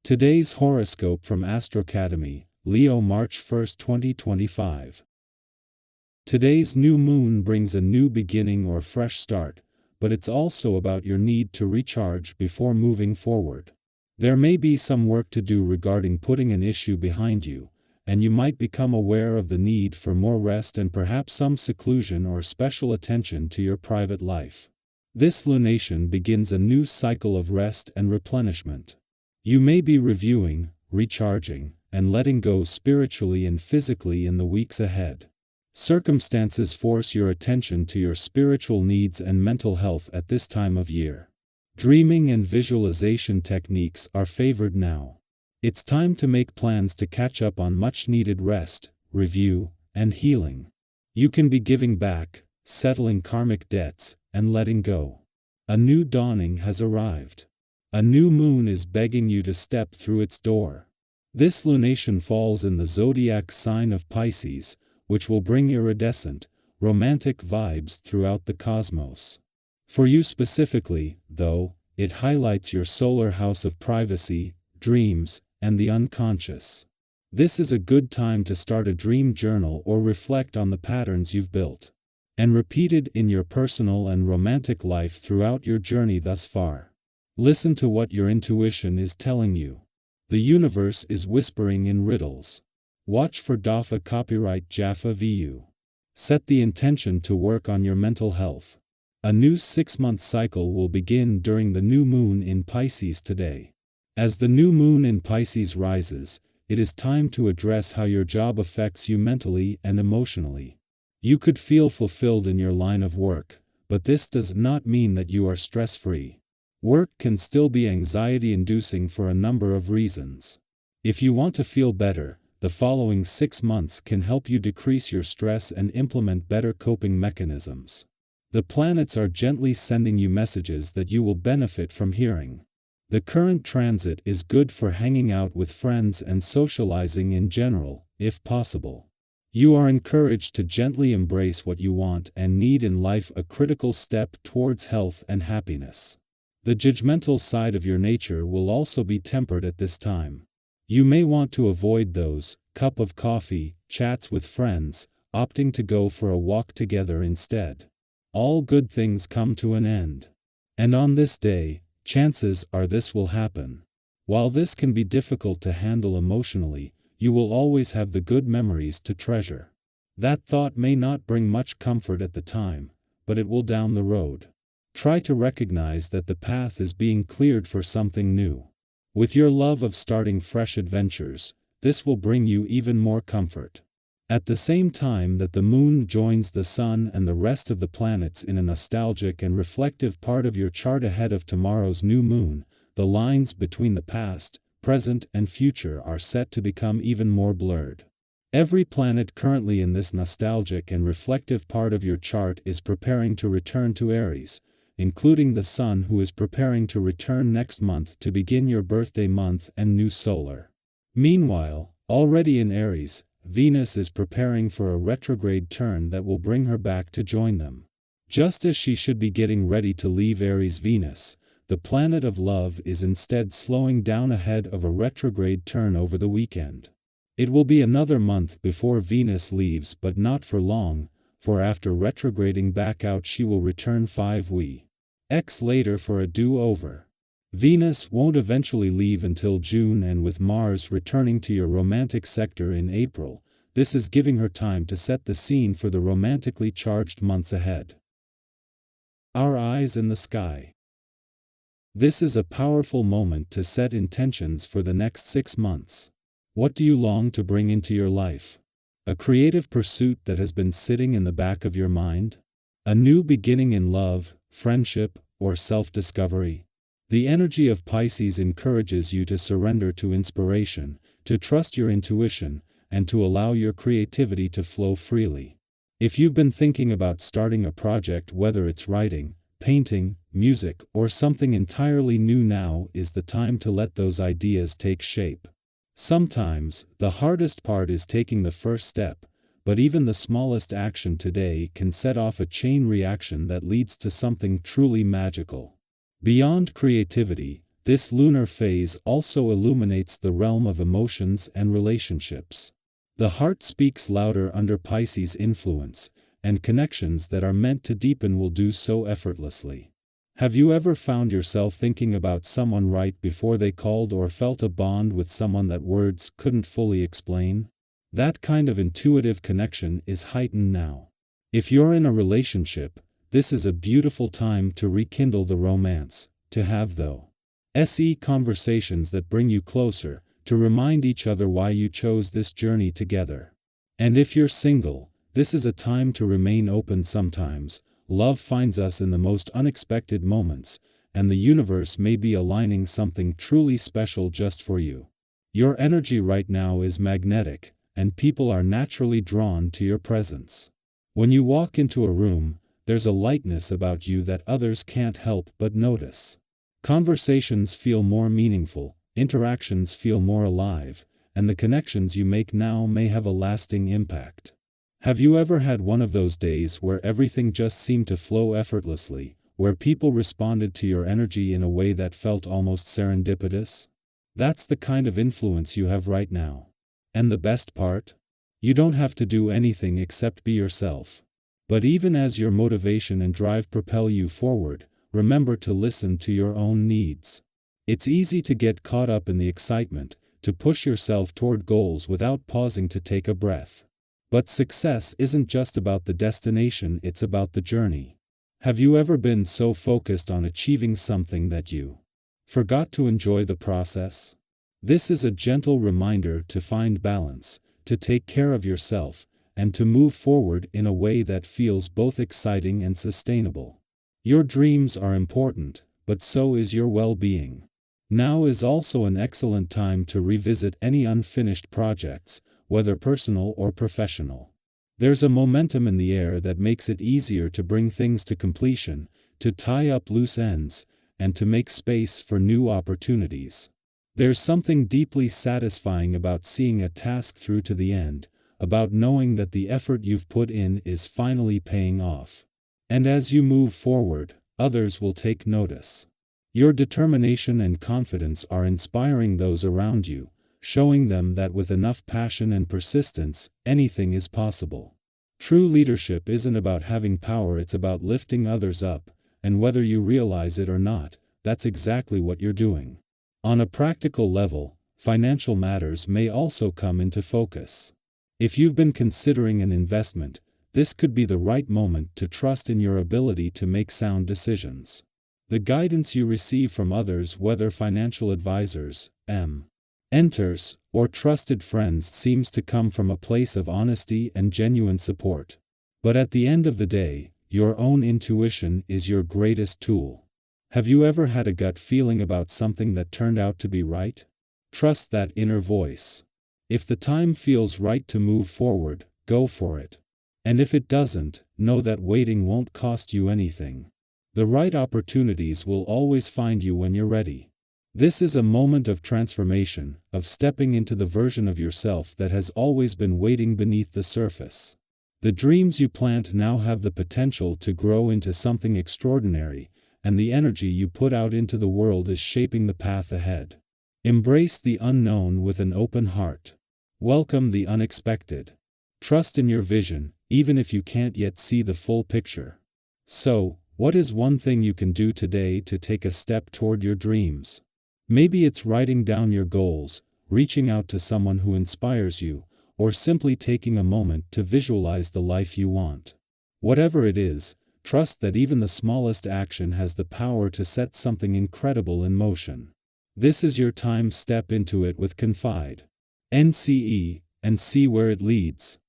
Today's horoscope from AstroCademy, Leo March 1, 2025. Today's new moon brings a new beginning or fresh start, but it's also about your need to recharge before moving forward. There may be some work to do regarding putting an issue behind you, and you might become aware of the need for more rest and perhaps some seclusion or special attention to your private life. This lunation begins a new cycle of rest and replenishment. You may be reviewing, recharging, and letting go spiritually and physically in the weeks ahead. Circumstances force your attention to your spiritual needs and mental health at this time of year. Dreaming and visualization techniques are favored now. It's time to make plans to catch up on much-needed rest, review, and healing. You can be giving back, settling karmic debts, and letting go. A new dawning has arrived. A new moon is begging you to step through its door. This lunation falls in the zodiac sign of Pisces, which will bring iridescent, romantic vibes throughout the cosmos. For you specifically, though, it highlights your solar house of privacy, dreams, and the unconscious. This is a good time to start a dream journal or reflect on the patterns you've built and repeated in your personal and romantic life throughout your journey thus far. Listen to what your intuition is telling you. The universe is whispering in riddles. Watch for DAFA copyright Jaffa VU. Set the intention to work on your mental health. A new 6-month cycle will begin during the new moon in Pisces today. As the new moon in Pisces rises, it is time to address how your job affects you mentally and emotionally. You could feel fulfilled in your line of work, but this does not mean that you are stress-free. Work can still be anxiety-inducing for a number of reasons. If you want to feel better, the following 6 months can help you decrease your stress and implement better coping mechanisms. The planets are gently sending you messages that you will benefit from hearing. The current transit is good for hanging out with friends and socializing in general, if possible. You are encouraged to gently embrace what you want and need in life, a critical step towards health and happiness. The judgmental side of your nature will also be tempered at this time. You may want to avoid those cup of coffee chats with friends, opting to go for a walk together instead. All good things come to an end. And on this day, chances are this will happen. While this can be difficult to handle emotionally, you will always have the good memories to treasure. That thought may not bring much comfort at the time, but it will down the road. Try to recognize that the path is being cleared for something new. With your love of starting fresh adventures, this will bring you even more comfort. At the same time that the moon joins the sun and the rest of the planets in a nostalgic and reflective part of your chart ahead of tomorrow's new moon, the lines between the past, present, and future are set to become even more blurred. Every planet currently in this nostalgic and reflective part of your chart is preparing to return to Aries, including the Sun, who is preparing to return next month to begin your birthday month and new solar. Meanwhile, already in Aries, Venus is preparing for a retrograde turn that will bring her back to join them. Just as she should be getting ready to leave Aries, Venus, the planet of love, is instead slowing down ahead of a retrograde turn over the weekend. It will be another month before Venus leaves, but not for long, for after retrograding back out she will return 5 weeks later for a do-over. Venus won't eventually leave until June, and with Mars returning to your romantic sector in April, this is giving her time to set the scene for the romantically charged months ahead. Our eyes in the sky. This is a powerful moment to set intentions for the next 6 months. What do you long to bring into your life? A creative pursuit that has been sitting in the back of your mind? A new beginning in love, friendship, or self-discovery? The energy of Pisces encourages you to surrender to inspiration, to trust your intuition, and to allow your creativity to flow freely. If you've been thinking about starting a project, whether it's writing, painting, music, or something entirely new, now is the time to let those ideas take shape. Sometimes, the hardest part is taking the first step, but even the smallest action today can set off a chain reaction that leads to something truly magical. Beyond creativity, This lunar phase also illuminates the realm of emotions and relationships. The heart speaks louder under Pisces influence, and connections that are meant to deepen will do so effortlessly. Have you ever found yourself thinking about someone right before they called, or felt a bond with someone that words couldn't fully explain? That kind of intuitive connection is heightened now. If you're in a relationship, this is a beautiful time to rekindle the romance, to have those conversations that bring you closer, to remind each other why you chose this journey together. And if you're single, this is a time to remain open. Sometimes love finds us in the most unexpected moments, and the universe may be aligning something truly special just for you. Your energy right now is magnetic, and people are naturally drawn to your presence. When you walk into a room, there's a lightness about you that others can't help but notice. Conversations feel more meaningful, interactions feel more alive, and the connections you make now may have a lasting impact. Have you ever had one of those days where everything just seemed to flow effortlessly, where people responded to your energy in a way that felt almost serendipitous? That's the kind of influence you have right now. And the best part? You don't have to do anything except be yourself. But even as your motivation and drive propel you forward, remember to listen to your own needs. It's easy to get caught up in the excitement, to push yourself toward goals without pausing to take a breath. But success isn't just about the destination, it's about the journey. Have you ever been so focused on achieving something that you forgot to enjoy the process? This is a gentle reminder to find balance, to take care of yourself, and to move forward in a way that feels both exciting and sustainable. Your dreams are important, but so is your well-being. Now is also an excellent time to revisit any unfinished projects, whether personal or professional. There's a momentum in the air that makes it easier to bring things to completion, to tie up loose ends, and to make space for new opportunities. There's something deeply satisfying about seeing a task through to the end, about knowing that the effort you've put in is finally paying off. And as you move forward, others will take notice. Your determination and confidence are inspiring those around you, showing them that with enough passion and persistence, anything is possible. True leadership isn't about having power, it's about lifting others up, and whether you realize it or not, that's exactly what you're doing. On a practical level, financial matters may also come into focus. If you've been considering an investment, this could be the right moment to trust in your ability to make sound decisions. The guidance you receive from others, whether financial advisors, mentors, or trusted friends, seems to come from a place of honesty and genuine support. But at the end of the day, your own intuition is your greatest tool. Have you ever had a gut feeling about something that turned out to be right? Trust that inner voice. If the time feels right to move forward, go for it. And if it doesn't, know that waiting won't cost you anything. The right opportunities will always find you when you're ready. This is a moment of transformation, of stepping into the version of yourself that has always been waiting beneath the surface. The dreams you plant now have the potential to grow into something extraordinary, and the energy you put out into the world is shaping the path ahead. Embrace the unknown with an open heart. Welcome the unexpected. Trust in your vision, even if you can't yet see the full picture. So, what is one thing you can do today to take a step toward your dreams? Maybe it's writing down your goals, reaching out to someone who inspires you, or simply taking a moment to visualize the life you want. Whatever it is, trust that even the smallest action has the power to set something incredible in motion. This is your time. Step into it with confide. And see where it leads.